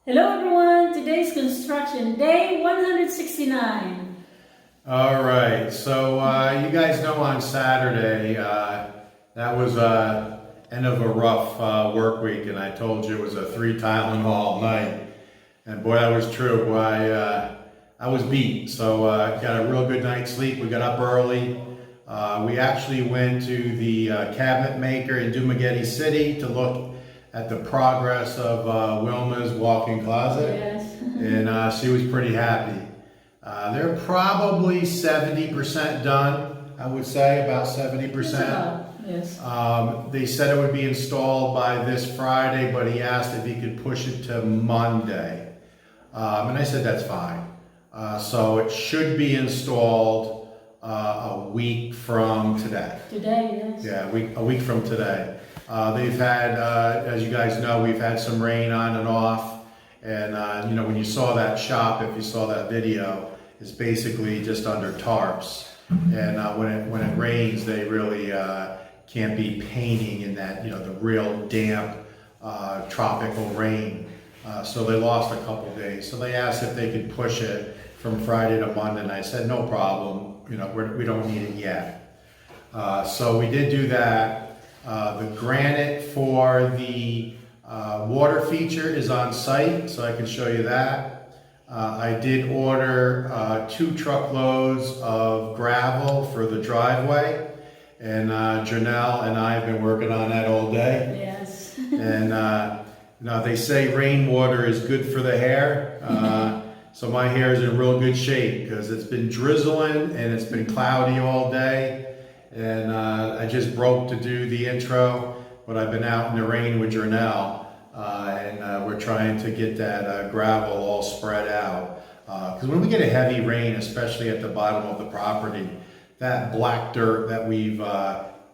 Hello everyone, today's construction day 169. All right, so you guys know on Saturday, that was end of a rough work week, and I told you it was a 3 tiling all night. And boy, that was true. I was beat, so got a real good night's sleep. We got up early. We actually went to the cabinet maker in Dumaguete City to look at the progress of Wilma's walk-in closet. Yes. And she was pretty happy. They're probably 70% done, I would say, about 70%. Yes. They said it would be installed by this Friday, but he asked if he could push it to Monday. And I said that's fine. So it should be installed a week from today. Today, yes. Yeah, a week from today. They've had, as you guys know, we've had some rain on and off. And, you know, when you saw that shop, if you saw that video, it's basically just under tarps. And when it rains, they really can't be painting in that, you know, the real damp tropical rain. So they lost a couple days. So they asked if they could push it from Friday to Monday. And I said, no problem. You know, we don't need it yet. So we did do that. The granite for the water feature is on site, so I can show you that. I did order 2 truckloads of gravel for the driveway, and Janelle and I have been working on that all day. Yes. And you know, they say rainwater is good for the hair, so my hair is in real good shape because it's been drizzling and it's been cloudy all day. And I just broke to do the intro, but I've been out in the rain with Janelle, and we're trying to get that gravel all spread out. Because when we get a heavy rain, especially at the bottom of the property, that black dirt that we've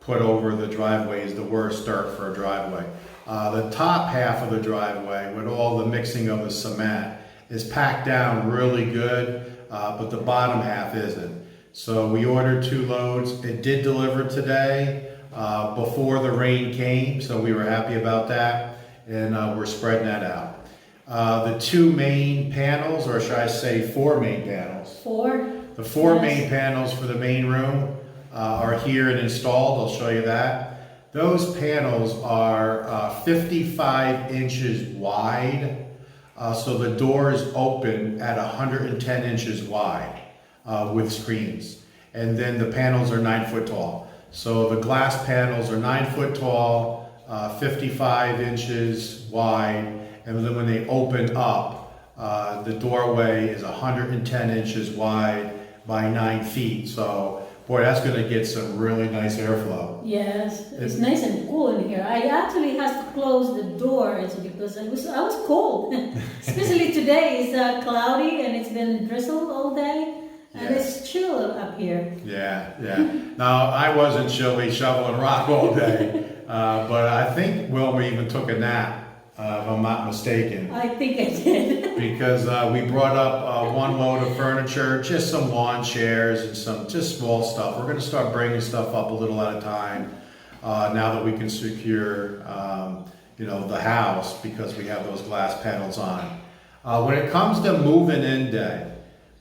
put over the driveway is the worst dirt for a driveway. The top half of the driveway, with all the mixing of the cement, is packed down really good, but the bottom half isn't. So we ordered 2 loads. It did deliver today before the rain came, so we were happy about that, and we're spreading that out. The 2 main panels, or should I say 4 main panels? 4. The 4 yes. main panels for the main room are here and installed. I'll show you that. Those panels are 55 inches wide, so the doors open at 110 inches wide. With screens, and then the panels are 9 foot tall. So the glass panels are 9 foot tall, 55 inches wide, and then when they open up, the doorway is 110 inches wide by 9 feet. So boy, that's going to get some really nice airflow. Yes, it's nice and cool in here. I actually have to close the doors because I was cold. Especially today, it's cloudy and it's been drizzle all day. And it's chill up here. Yeah. Now, I wasn't chilly shoveling rock all day, but I think Wilma even took a nap, if I'm not mistaken. I think I did. Because we brought up 1 load of furniture, just some lawn chairs and some just small stuff. We're going to start bringing stuff up a little at a time now that we can secure, you know, the house because we have those glass panels on. When it comes to moving in day,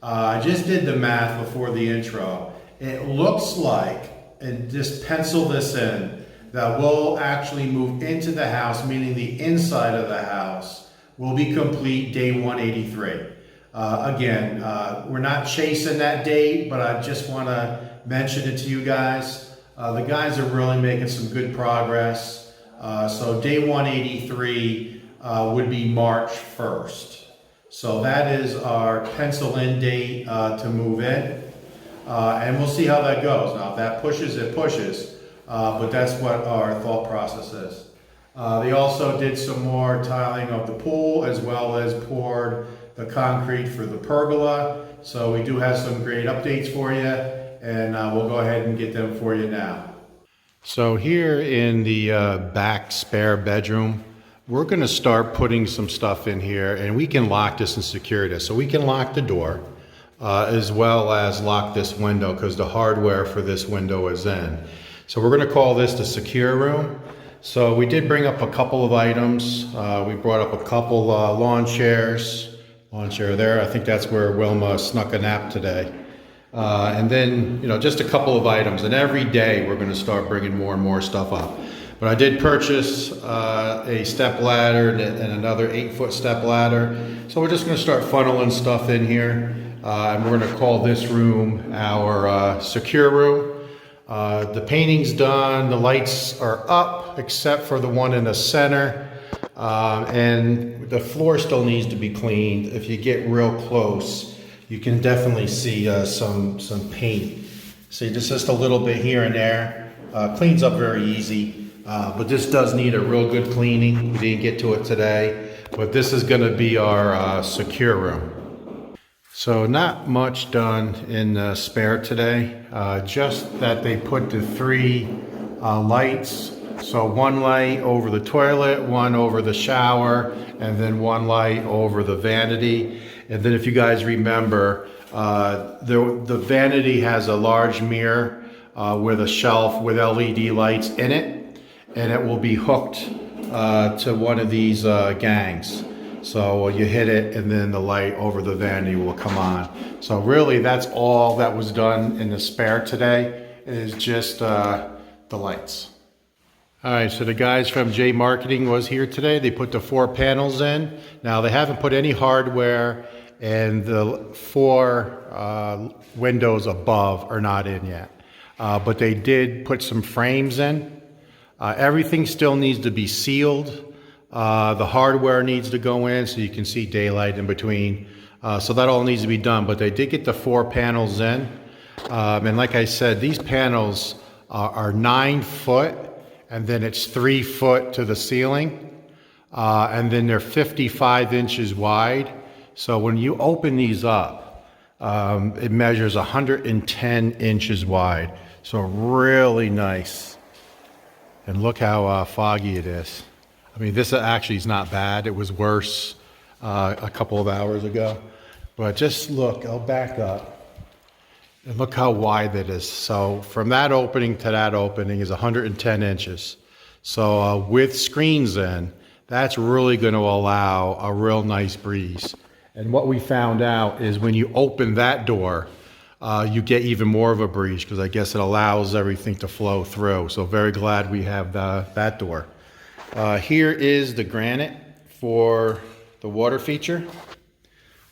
I just did the math before the intro. It looks like, and just pencil this in, that we'll actually move into the house, meaning the inside of the house will be complete day 183. Again, we're not chasing that date, but I just want to mention it to you guys. The guys are really making some good progress. So day 183 would be March 1st. So that is our pencil in date to move in, and we'll see how that goes. Now if that pushes, it pushes, but that's what our thought process is. They also did some more tiling of the pool as well as poured the concrete for the pergola. So we do have some great updates for you, and we'll go ahead and get them for you now. So here in the back spare bedroom, we're going to start putting some stuff in here, and we can lock this and secure this. So we can lock the door as well as lock this window because the hardware for this window is in. So we're going to call this the secure room. So we did bring up a couple of items. We brought up a couple lawn chairs. Lawn chair there. I think that's where Wilma snuck a nap today. And then, just a couple of items. And every day we're going to start bringing more and more stuff up. But I did purchase a step ladder and another 8-foot step ladder. So we're just going to start funneling stuff in here. And we're going to call this room our secure room. The painting's done, the lights are up except for the one in the center, and the floor still needs to be cleaned. If you get real close, you can definitely see some paint. See, just a little bit here and there. Cleans up very easy, but this does need a real good cleaning. We didn't get to it today, but this is going to be our secure room. So not much done in spare today, just that they put the 3 lights. So one light over the toilet, one over the shower, and then one light over the vanity. And then if you guys remember, the vanity has a large mirror with a shelf with LED lights in it, and it will be hooked to one of these gangs. So you hit it and then the light over the vanity will come on. So really that's all that was done in the spare today, is just the lights. All right, so the guys from J Marketing was here today. They put the 4 panels in. Now they haven't put any hardware, and the 4 windows above are not in yet. But they did put some frames in. Everything still needs to be sealed. The hardware needs to go in so you can see daylight in between. So that all needs to be done, but they did get the 4 panels in. And like I said, these panels are 9 foot, and then it's 3 foot to the ceiling. And then they're 55 inches wide. So when you open these up, it measures 110 inches wide. So really nice. And look how foggy it is. I mean, this actually is not bad. It was worse a couple of hours ago. But just look, I'll back up. And look how wide that is. So from that opening to that opening is 110 inches. So with screens in, that's really going to allow a real nice breeze. And what we found out is when you open that door, you get even more of a breeze, because I guess it allows everything to flow through. So very glad we have that door. Here is the granite for the water feature.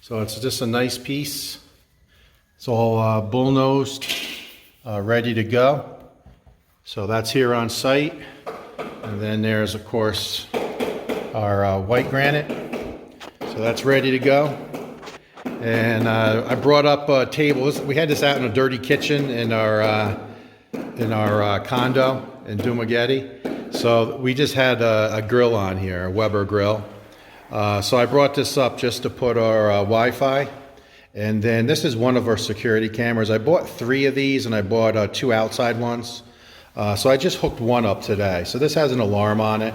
So it's just a nice piece. It's all bullnosed, ready to go. So that's here on site. And then there's, of course, our white granite. So that's ready to go. And I brought up a table. We had this out in a dirty kitchen in our condo in Dumagetti. So we just had a grill on here, a Weber grill. So I brought this up just to put our Wi-Fi. And then this is one of our security cameras. I bought 3 of these, and I bought 2 outside ones. So I just hooked one up today. So this has an alarm on it.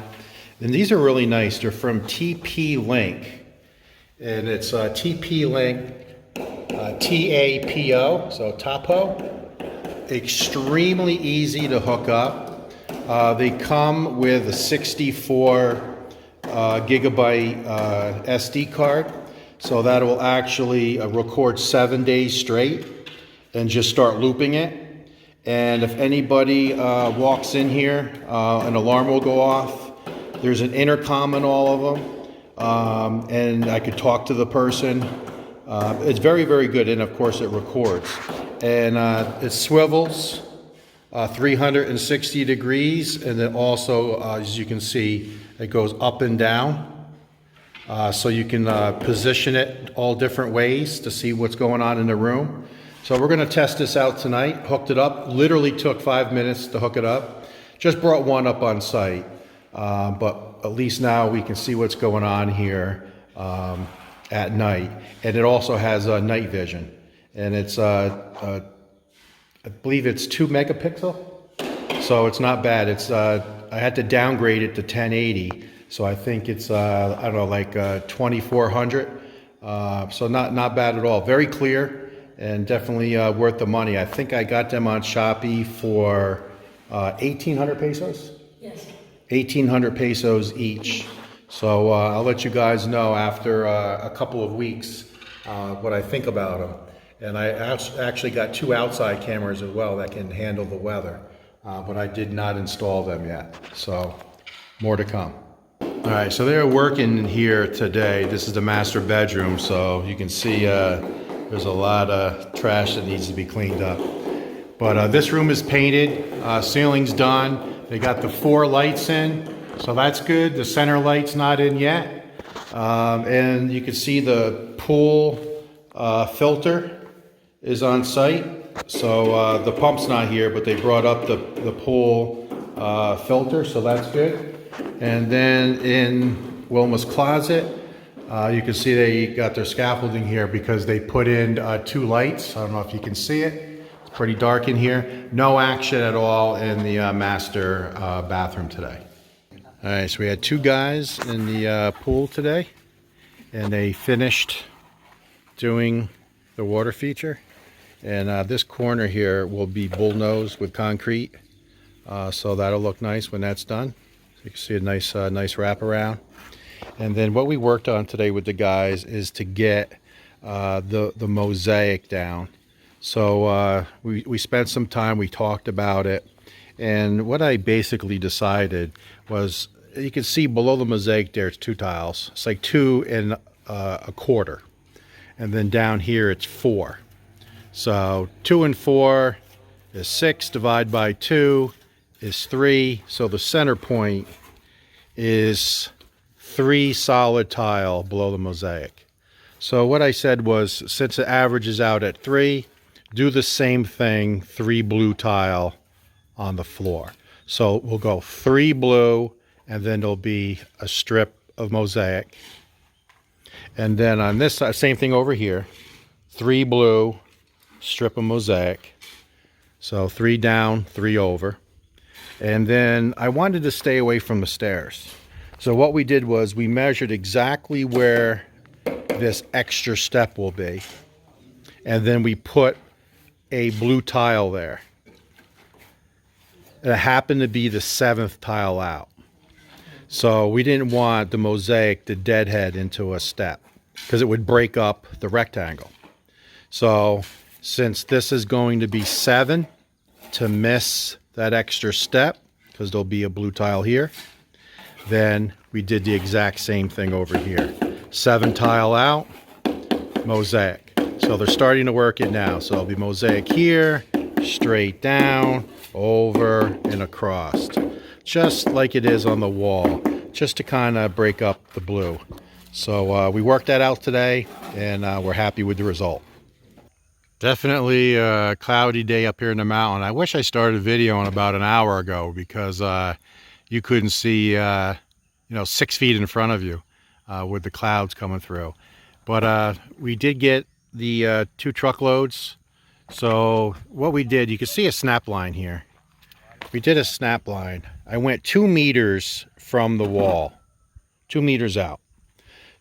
And these are really nice. They're from TP-Link. And it's TP-Link TAPO, so TAPO. Extremely easy to hook up. They come with a 64 gigabyte SD card, so that will actually record 7 days straight and just start looping it. And if anybody walks in here, an alarm will go off. There's an intercom in all of them, and I could talk to the person. It's very, very good, and of course it records. And it swivels 360 degrees, and then also, as you can see, it goes up and down. So you can position it all different ways to see what's going on in the room. So we're going to test this out tonight. Hooked it up. Literally took 5 minutes to hook it up. Just brought one up on site. But at least now we can see what's going on here at night. And it also has night vision. And it's, I believe it's 2 megapixel. So it's not bad. It's, I had to downgrade it to 1080. So I think it's, I don't know, like 2400. So not bad at all. Very clear and definitely worth the money. I think I got them on Shopee for 1,800 pesos. Yes. 1,800 pesos each. So I'll let you guys know after a couple of weeks what I think about them. And I actually got 2 outside cameras as well that can handle the weather, but I did not install them yet. So more to come. All right, so they're working here today. This is the master bedroom, so you can see there's a lot of trash that needs to be cleaned up. But this room is painted, ceiling's done. They got the 4 lights in, so that's good. The center light's not in yet. And you can see the pool filter is on site. So the pump's not here, but they brought up the pool filter, so that's good. And then in Wilma's closet, you can see they got their scaffolding here because they put in 2 lights. I don't know if you can see it. It's pretty dark in here. No action at all in the master bathroom today. All right, so we had 2 guys in the pool today, and they finished doing the water feature. And this corner here will be bullnosed with concrete, so that'll look nice when that's done. You can see a nice wraparound. And then what we worked on today with the guys is to get the mosaic down. So we spent some time, we talked about it. And what I basically decided was, you can see below the mosaic there, it's 2 tiles. It's like 2 1/4. And then down here it's 4. So 2 and 4 is 6, divided by 2 is 3, so the center point is 3 solid tile below the mosaic. So what I said was, since it averages out at 3, do the same thing, 3 blue tile on the floor. So we'll go 3 blue, and then there'll be a strip of mosaic. And then on this side, same thing over here, 3 blue, strip of mosaic. So 3 down, 3 over. And then I wanted to stay away from the stairs. So what we did was we measured exactly where this extra step will be. And then we put a blue tile there. It happened to be the 7th tile out. So we didn't want the mosaic to deadhead into a step because it would break up the rectangle. So since this is going to be 7, to miss that extra step, because there'll be a blue tile here, then we did the exact same thing over here. 7 tile out, mosaic. So they're starting to work it now. So it'll be mosaic here, straight down, over, and across. Just like it is on the wall, just to kind of break up the blue. So we worked that out today, and we're happy with the result. Definitely a cloudy day up here in the mountain. I wish I started videoing about an hour ago, because you couldn't see 6 feet in front of you with the clouds coming through. But we did get the 2 truckloads. So what we did, you can see a snap line here. We did a snap line. I went 2 meters from the wall, 2 meters out,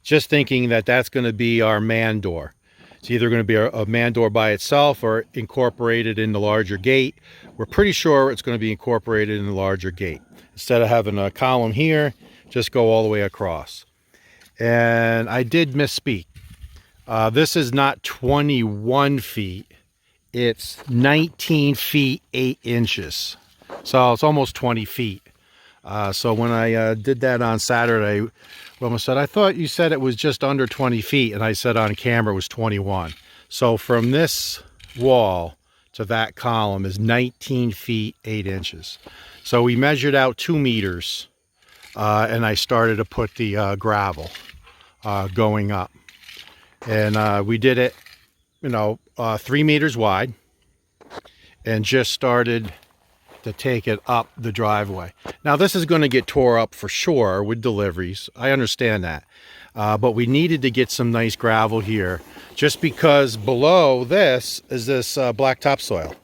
just thinking that that's going to be our man door. It's either going to be a man door by itself or incorporated in the larger gate. We're pretty sure it's going to be incorporated in the larger gate. Instead of having a column here, just go all the way across. And I did misspeak. This is not 21 feet. It's 19 feet 8 inches. So it's almost 20 feet. So when I did that on Saturday, Wilma said, I thought you said it was just under 20 feet. And I said on camera it was 21. So from this wall to that column is 19 feet 8 inches. So we measured out 2 meters and I started to put the gravel going up. And we did it, 3 meters wide, and just started to take it up the driveway. Now this is going to get tore up for sure with deliveries. I understand that. But we needed to get some nice gravel here, just because below this is this black topsoil.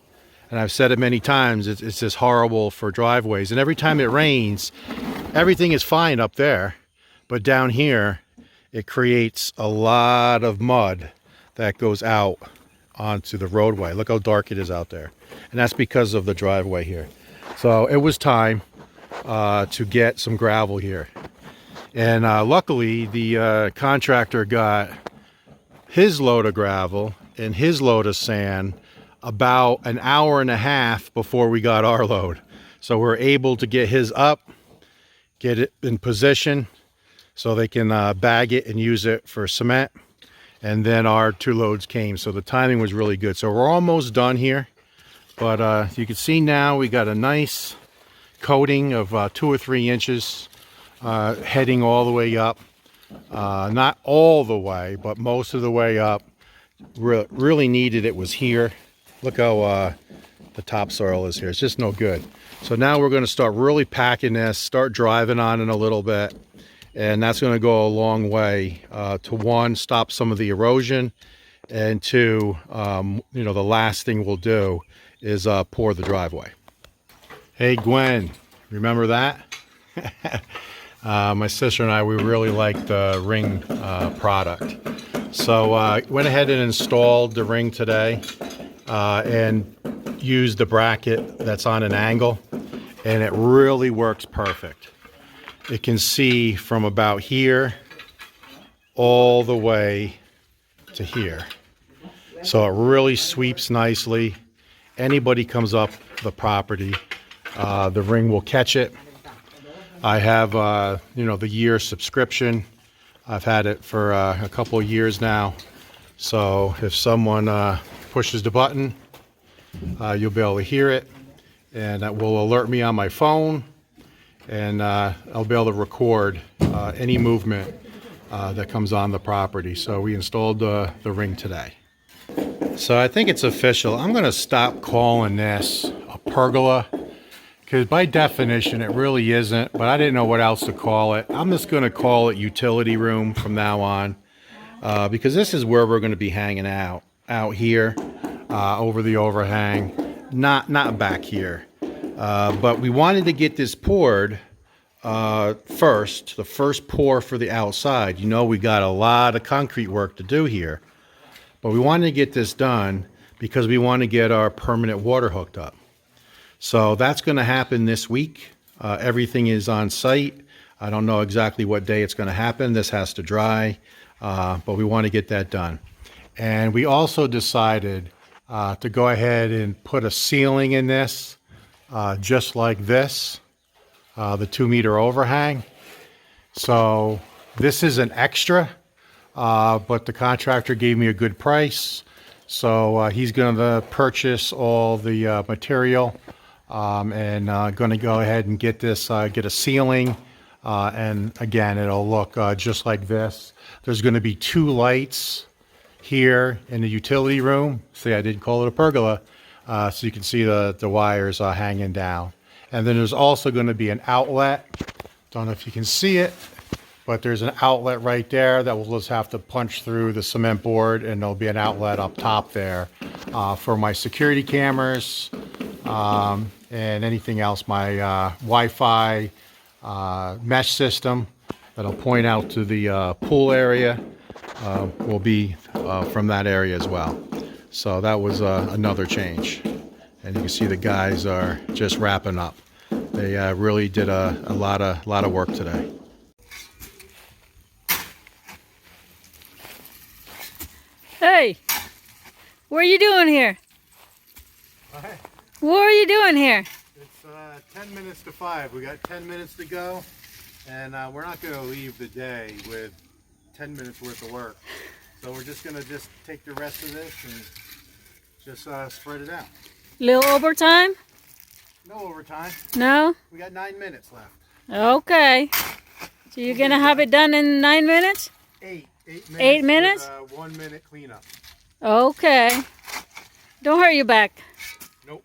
And I've said it many times, it's just horrible for driveways. And every time it rains, everything is fine up there. But down here, it creates a lot of mud that goes out onto the roadway. Look how dark it is out there. And that's because of the driveway here. So it was time to get some gravel here. And luckily, the contractor got his load of gravel and his load of sand about an hour and a half before we got our load. So we're able to get his up, get it in position so they can bag it and use it for cement. And then our 2 loads came. So the timing was really good. So we're almost done here. But you can see now we got a nice coating of 2 or 3 inches heading all the way up. Not all the way, but most of the way up. Really needed it was here. Look how the topsoil is here. It's just no good. So now we're going to start really packing this, start driving on it a little bit. And that's going to go a long way to 1, stop some of the erosion. And 2, you know, the last thing we'll do is pour the driveway. Hey, Gwen, remember that? My sister and I, we really like the ring product. So went ahead and installed the ring today and used the bracket that's on an angle, and it really works perfect. It can see from about here all the way to here. So it really sweeps nicely. Anybody comes up the property, the ring will catch it. I have, you know, the year subscription. I've had it for a couple of years now. So if someone pushes the button, you'll be able to hear it, and that will alert me on my phone, and I'll be able to record any movement that comes on the property. So we installed the ring today. So I think it's official. I'm going to stop calling this a pergola, because by definition it really isn't, but I didn't know what else to call it. I'm just going to call it utility room from now on, because this is where we're going to be hanging out here over the overhang, not back here. But we wanted to get this poured first, the first pour for the outside. You know, we got a lot of concrete work to do here, but we wanted to get this done because we want to get our permanent water hooked up. So that's going to happen this week. Everything is on site. I don't know exactly what day it's going to happen. This has to dry, but we want to get that done. And we also decided to go ahead and put a ceiling in this, just like this, the 2-meter overhang. So this is an extra, but the contractor gave me a good price. So he's going to purchase all the material. And going to go ahead and get this, get a ceiling, and again, it'll look just like this. There's going to be 2 lights here in the utility room. See, I didn't call it a pergola, so you can see the wires hanging down. And then there's also going to be an outlet. Don't know if you can see it, but there's an outlet right there that we'll just have to punch through the cement board, and there'll be an outlet up top there for my security cameras. And anything else, my Wi-Fi mesh system that'll point out to the pool area will be from that area as well. So that was another change. And you can see the guys are just wrapping up. They really did a lot of work today. Hey, what are you doing here? Hi. What are you doing here? It's 10 minutes to 5. We got 10 minutes to go, and we're not going to leave the day with 10 minutes worth of work. So we're just going to take the rest of this and just spread it out. Little overtime? No overtime. No? We got 9 minutes left. Okay. So you're going to have it done in 9 minutes? 8 minutes. 8 minutes? With, 1 minute cleanup. Okay. Don't hurt your back. Nope.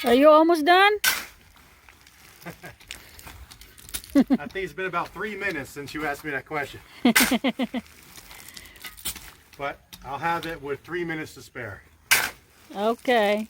Are you almost done? I think it's been about 3 minutes since you asked me that question. But I'll have it with 3 minutes to spare. Okay.